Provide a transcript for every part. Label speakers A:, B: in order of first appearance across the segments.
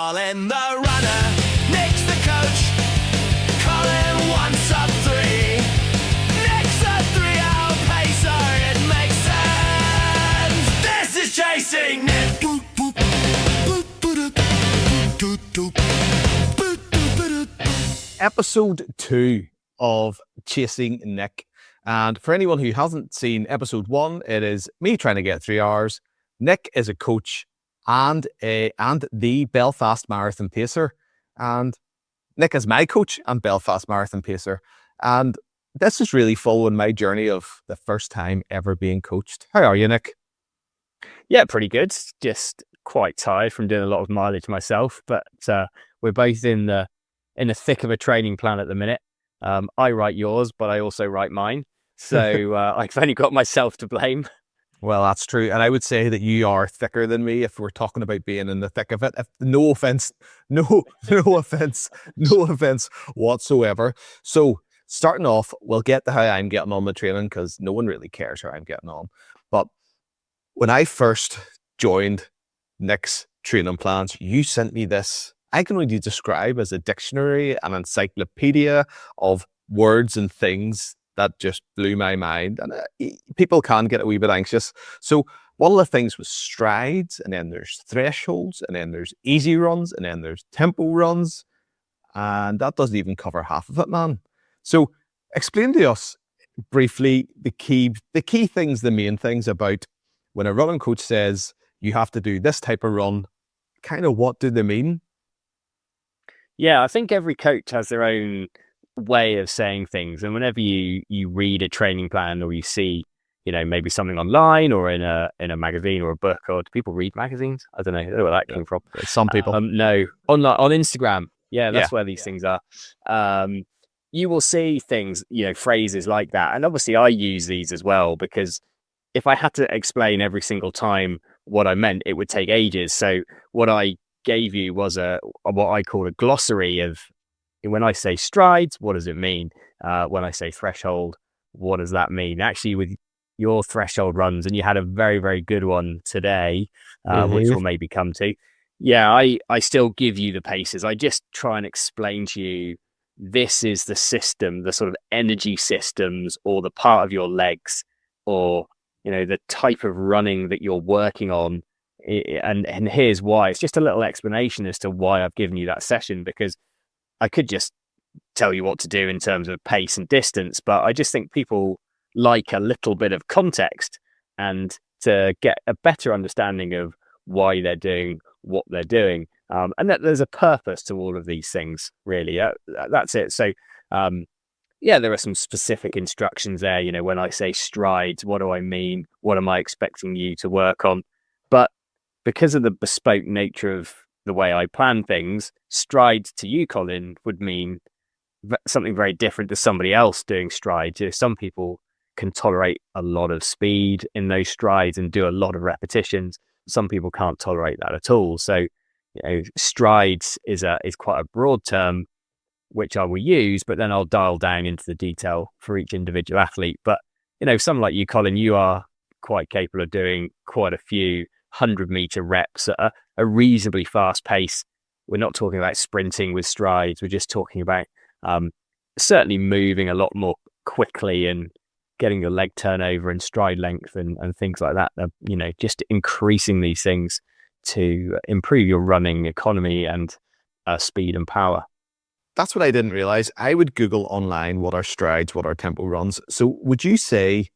A: Colin the runner, Nick's the coach. Colin wants up 3. Nick's a 3-hour pacer, it makes sense. This is Chasing Nick.
B: Episode 2 of Chasing Nick. And for anyone who hasn't seen episode 1, it is me trying to get 3 hours. Nick is a coach and the Belfast Marathon pacer. And Nick is my coach and Belfast Marathon pacer. And this is really following my journey of the first time ever being coached. How are you, Nick?
C: Yeah, pretty good. Just quite tired from doing a lot of mileage myself. But we're both in the thick of a training plan at the minute. I write yours, but I also write mine. So I've only got myself to blame.
B: Well, that's true. And I would say that you are thicker than me if we're talking about being in the thick of it. No offense whatsoever. So starting off, we'll get to how I'm getting on the training because no one really cares how I'm getting on. But when I first joined Nick's training plans, you sent me this, I can only describe as a dictionary, an encyclopedia of words and things that just blew my mind. And people can get a wee bit anxious. So one of the things was strides, and then there's thresholds, and then there's easy runs, and then there's tempo runs. And that doesn't even cover half of it, man. So explain to us briefly the key things, the main things about when a running coach says you have to do this type of run, kind of what do they mean?
C: Yeah, I think every coach has their own way of saying things, and whenever you read a training plan or you see, maybe something online or in a magazine or a book, or do people read magazines? I don't know where that came from.
B: Some people.
C: No, on Instagram. Yeah, that's where these things are. You will see things, phrases like that, and obviously I use these as well because if I had to explain every single time what I meant, it would take ages. So what I gave you was what I call a glossary of, when I say strides, what does it mean? When I say threshold, what does that mean? Actually, with your threshold runs, and you had a very, very good one today, which we'll maybe come to. Yeah, I still give you the paces. I just try and explain to you, this is the system, the sort of energy systems, or the part of your legs, or, the type of running that you're working on. And here's why. It's just a little explanation as to why I've given you that session, because I could just tell you what to do in terms of pace and distance, but I just think people like a little bit of context and to get a better understanding of why they're doing what they're doing, and that there's a purpose to all of these things, really. That's it. So there are some specific instructions there. When I say strides, what do I mean? What am I expecting you to work on? But because of the bespoke nature of the way I plan things, strides to you, Colin, would mean something very different to somebody else doing strides. Some people can tolerate a lot of speed in those strides and do a lot of repetitions. Some people can't tolerate that at all. So, strides is quite a broad term, which I will use, but then I'll dial down into the detail for each individual athlete. But, someone like you, Colin, you are quite capable of doing quite a few 100-meter reps at a reasonably fast pace. We're not talking about sprinting with strides. We're just talking about certainly moving a lot more quickly and getting your leg turnover and stride length and things like that. Just increasing these things to improve your running economy and speed and power.
B: That's what I didn't realize. I would Google online what are strides, what are tempo runs. So would you say,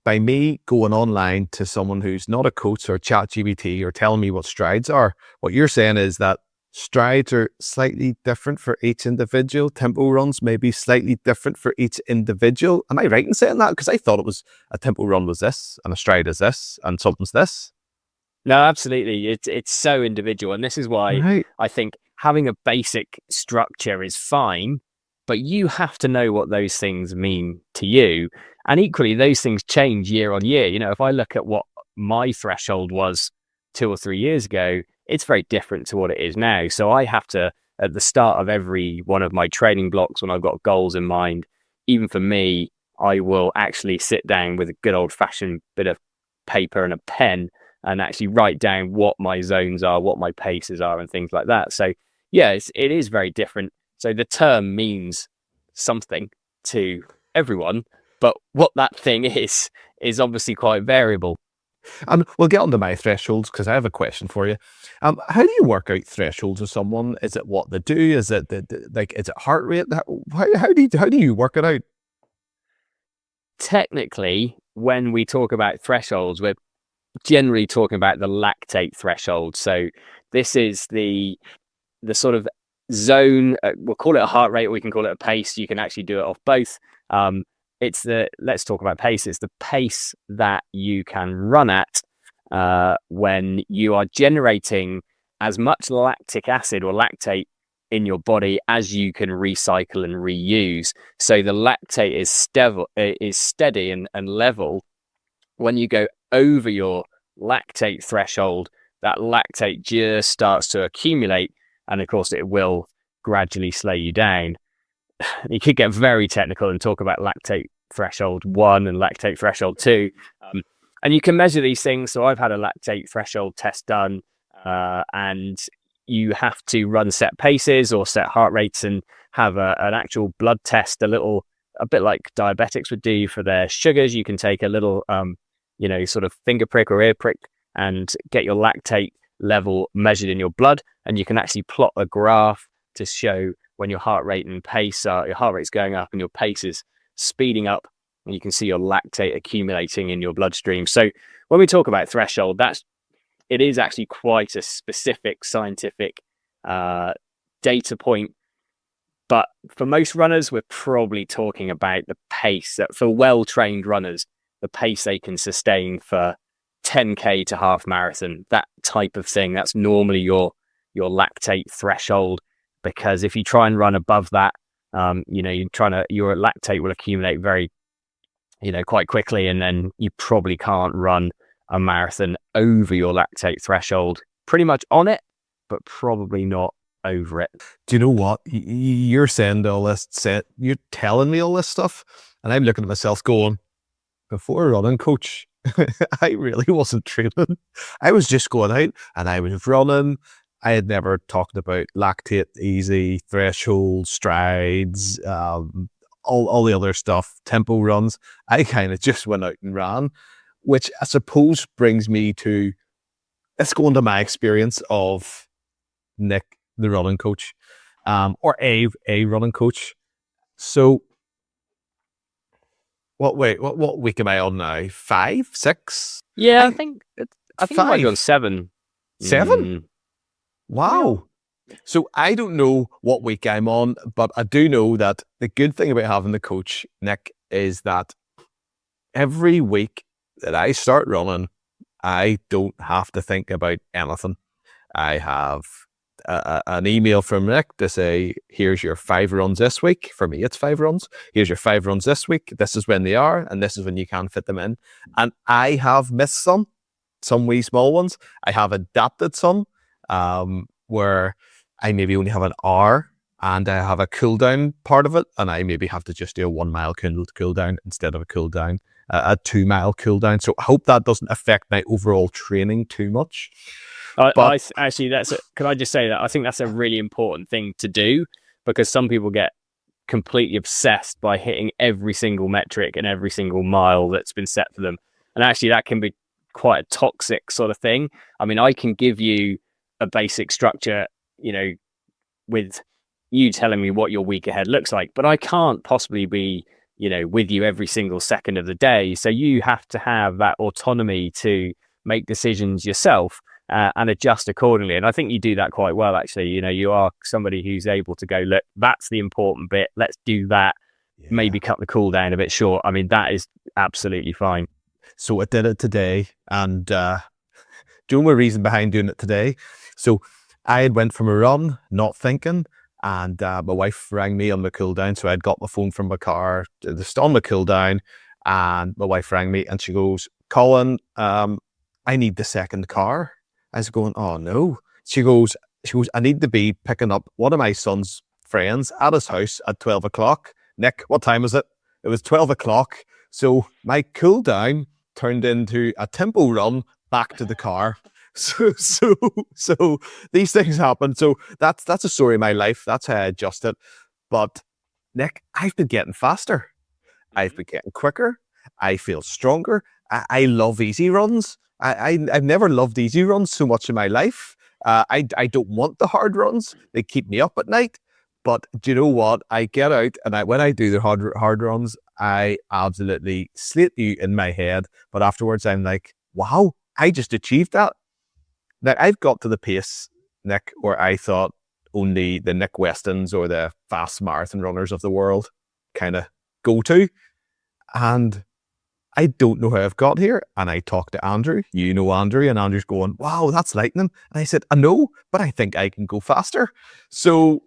B: by me going online to someone who's not a coach or ChatGPT or telling me what strides are, what you're saying is that strides are slightly different for each individual. Tempo runs may be slightly different for each individual. Am I right in saying that? Because I thought it was a tempo run was this and a stride is this and something's this.
C: No, absolutely. It's so individual. And this is why I think having a basic structure is fine, but you have to know what those things mean to you. And equally, those things change year on year. If I look at what my threshold was 2 or 3 years ago, it's very different to what it is now. So I have to, at the start of every one of my training blocks, when I've got goals in mind, even for me, I will actually sit down with a good old fashioned bit of paper and a pen and actually write down what my zones are, what my paces are, and things like that. So yeah, it is very different. So the term means something to everyone, but what that thing is obviously quite variable.
B: And we'll get onto my thresholds because I have a question for you. How do you work out thresholds with someone? Is it what they do? Is it like, is it heart rate? How do you work it out?
C: Technically, when we talk about thresholds, we're generally talking about the lactate threshold. So this is the sort of zone. We'll call it a heart rate, or we can call it a pace. You can actually do it off both. Let's talk about pace. It's the pace that you can run at when you are generating as much lactic acid or lactate in your body as you can recycle and reuse. So the lactate is steady and level. When you go over your lactate threshold, that lactate just starts to accumulate, and of course it will gradually slow you down. You could get very technical and talk about lactate threshold 1 and lactate threshold 2. And you can measure these things. So I've had a lactate threshold test done, and you have to run set paces or set heart rates and have an actual blood test, a bit like diabetics would do for their sugars. You can take a little, sort of finger prick or ear prick and get your lactate level measured in your blood. And you can actually plot a graph to show when your heart rate and pace your heart rate's going up and your pace is speeding up, and you can see your lactate accumulating in your bloodstream. So when we talk about threshold, it is actually quite a specific scientific data point. But for most runners, we're probably talking about the pace that, for well-trained runners, the pace they can sustain for 10K to half marathon, that type of thing. That's normally your lactate threshold. Because if you try and run above that, your lactate will accumulate very, quite quickly, and then you probably can't run a marathon over your lactate threshold. Pretty much on it, but probably not over it.
B: Do you know what? You're saying all this, you're telling me all this stuff, and I'm looking at myself going, before a running coach, I really wasn't training. I was just going out and I was running. I had never talked about lactate, easy, threshold, strides, all the other stuff, tempo runs. I kind of just went out and ran, which I suppose brings me to, let's go into my experience of Nick, the running coach, or a running coach. So, what week am I on now? 5, 6?
C: Yeah, I think I might be on 7.
B: 7? Wow. So I don't know what week I'm on, but I do know that the good thing about having the coach, Nick, is that every week that I start running, I don't have to think about anything. I have an email from Nick to say, here's your 5 runs this week. For me, it's 5 runs. Here's your 5 runs this week. This is when they are, and this is when you can fit them in. And I have missed some wee small ones. I have adapted some. Where I maybe only have an hour and I have a cool down part of it, and I maybe have to just do a 1 mile cool down instead of a cool down, a 2 mile cool down. So I hope that doesn't affect my overall training too much.
C: Can I just say that I think that's a really important thing to do, because some people get completely obsessed by hitting every single metric and every single mile that's been set for them. And actually that can be quite a toxic sort of thing. I mean, I can give you a basic structure, with you telling me what your week ahead looks like, but I can't possibly be, with you every single second of the day. So you have to have that autonomy to make decisions yourself and adjust accordingly. And I think you do that quite well, actually. You are somebody who's able to go, look, that's the important bit. Let's do that. Yeah. Maybe cut the cool down a bit short. I mean, that is absolutely fine.
B: So I did it today, and doing my reason behind doing it today. So I had went from a run, not thinking, and my wife rang me on the cool down. So I'd got my phone from my car, just on the cool down, and my wife rang me and she goes, Colin, I need the second car. I was going, oh no. She goes, I need to be picking up one of my son's friends at his house at 12 o'clock. Nick, what time is it? It was 12 o'clock. So my cool down turned into a tempo run back to the car. So these things happen. So that's a story of my life. That's how I adjusted. But Nick, I've been getting faster. I've been getting quicker. I feel stronger. I love easy runs. I've never loved easy runs so much in my life. I don't want the hard runs. They keep me up at night. But do you know what? I get out and when I do the hard runs, I absolutely slate you in my head. But afterwards, I'm like, wow, I just achieved that. Now, I've got to the pace, Nick, where I thought only the Nick Westons or the fast marathon runners of the world kind of go to. And I don't know how I've got here. And I talked to Andrew, Andrew, and Andrew's going, wow, that's lightning. And I said, I know, but I think I can go faster. So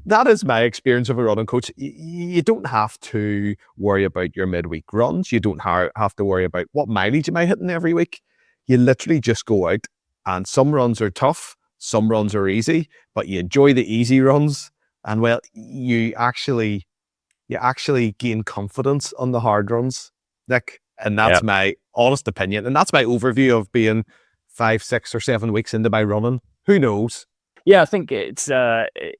B: that is my experience of a running coach. You don't have to worry about your midweek runs. You don't have to worry about what mileage am I hitting every week. You literally just go out, and some runs are tough, some runs are easy, but you enjoy the easy runs. And well, you actually gain confidence on the hard runs, Nick. And that's my honest opinion. And that's my overview of being 5, 6 or 7 weeks into my running. Who knows?
C: Yeah, I think it's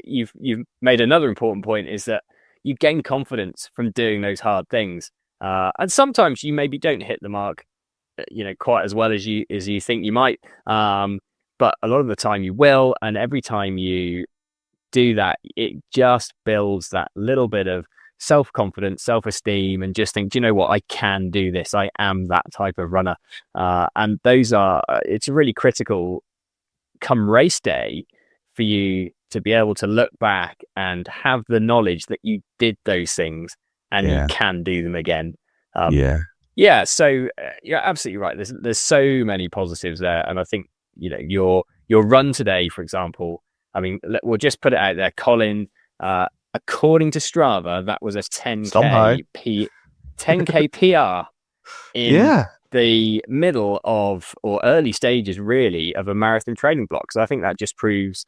C: you've made another important point, is that you gain confidence from doing those hard things, and sometimes you maybe don't hit the mark, quite as well as you think you might, but a lot of the time you will, and every time you do that, it just builds that little bit of self-confidence, self-esteem, and just think, do you know what, I can do this. I am that type of runner, and it's really critical come race day for you to be able to look back and have the knowledge that you did those things and you can do them again. So you're absolutely right. There's so many positives there, and I think your run today, for example. I mean, we'll just put it out there, Colin. According to Strava, that was a 10k 10k PR in the middle of, or early stages really, of a marathon training block. So I think that just proves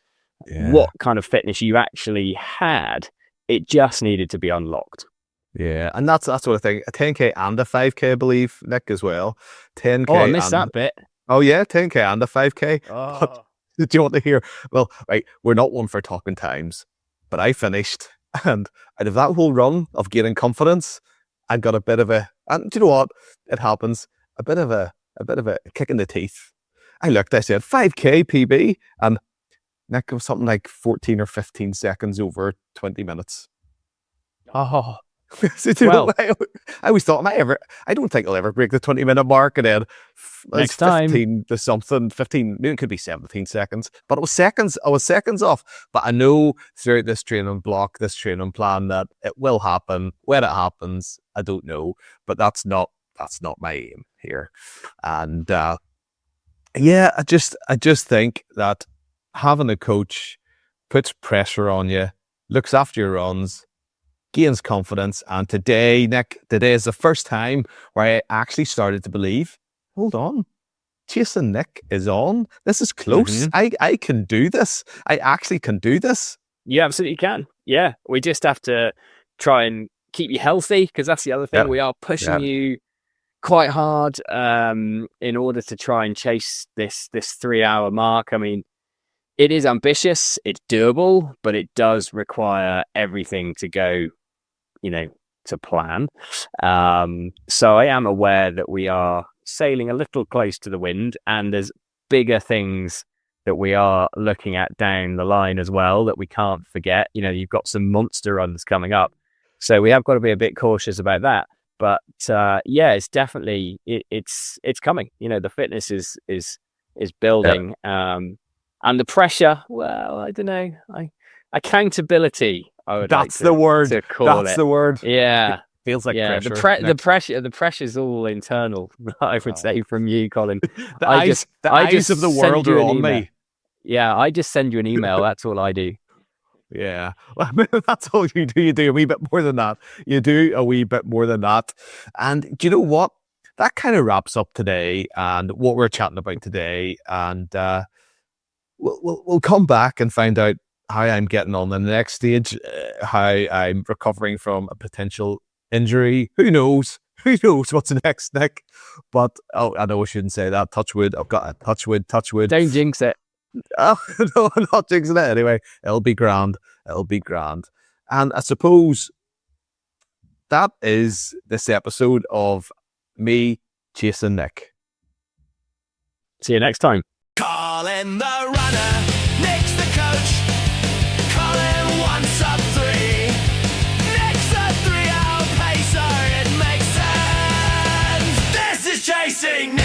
C: what kind of fitness you actually had. It just needed to be unlocked.
B: Yeah, and that's what I think. A 10k and a 5k, I believe, Nick, as well. 10k.
C: Oh, I missed that bit.
B: Oh yeah, 10k and a 5k.
C: Oh.
B: But did you want to hear? Well, right, we're not one for talking times, but I finished, and out of that whole run of gaining confidence, I got a bit of a, and do you know what? It happens. A bit of a kick in the teeth. I looked, I said 5k PB, and Nick was something like 14 or 15 seconds over 20 minutes.
C: Oh,
B: well, I always thought, I don't think I'll ever break the 20-minute mark, and then
C: next time
B: 15 to something, 15, maybe it could be 17 seconds, but it was seconds. I was seconds off. But I know throughout this training block, this training plan, that it will happen. When it happens, I don't know, but that's not my aim here. And I just think that having a coach puts pressure on you, looks after your runs, gains confidence. And today, Nick, is the first time where I actually started to believe, hold on, Chasing Nick is on. This is close. I can do this. I actually can do this.
C: You absolutely can. Yeah. We just have to try and keep you healthy, because that's the other thing. We are pushing you quite hard in order to try and chase this 3-hour mark. I mean, it is ambitious, it's doable, but it does require everything to go, to plan. So I am aware that we are sailing a little close to the wind, and there's bigger things that we are looking at down the line as well that we can't forget. You've got some monster runs coming up, so we have got to be a bit cautious about that. But it's definitely it's coming. The fitness is building, and the pressure. Well, I don't know. Accountability. I would.
B: That's
C: like
B: the word.
C: To call
B: That's
C: it.
B: the word.
C: Yeah.
B: It feels like pressure.
C: The pressure's all internal. I would say from you, Colin.
B: The eyes of the world are on me.
C: Yeah, I just send you an email. That's all I do.
B: Yeah, well, that's all you do. You do a wee bit more than that. And do you know what? That kind of wraps up today and what we're chatting about today. And we'll come back and find out how I'm getting on the next stage, how I'm recovering from a potential injury. Who knows? Who knows what's next, Nick? But I know I shouldn't say that. Touch wood. I've got a touch wood.
C: Don't jinx it.
B: Oh, no, I'm not jinxing it anyway. It'll be grand. And I suppose that is this episode of me chasing Nick.
C: See you next time.
A: Colin the runner, Nick's the coach. Colin wants up 3. Nick's a 3-hour pacer, it makes sense. This is chasing Nick.